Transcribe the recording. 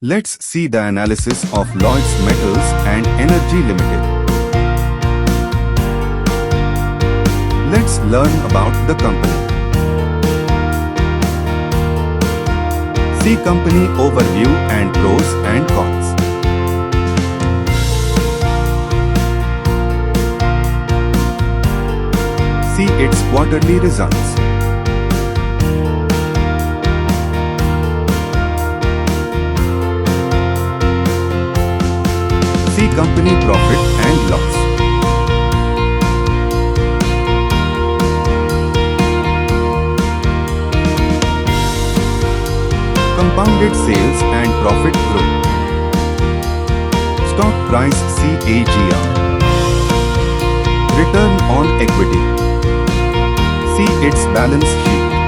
Let's see the analysis of Lloyds Metals and Energy Limited. Let's learn about the company. See company overview and pros and cons. See its quarterly results. See company profit and loss. Compounded sales and profit growth. Stock price CAGR. Return on equity. See its balance sheet.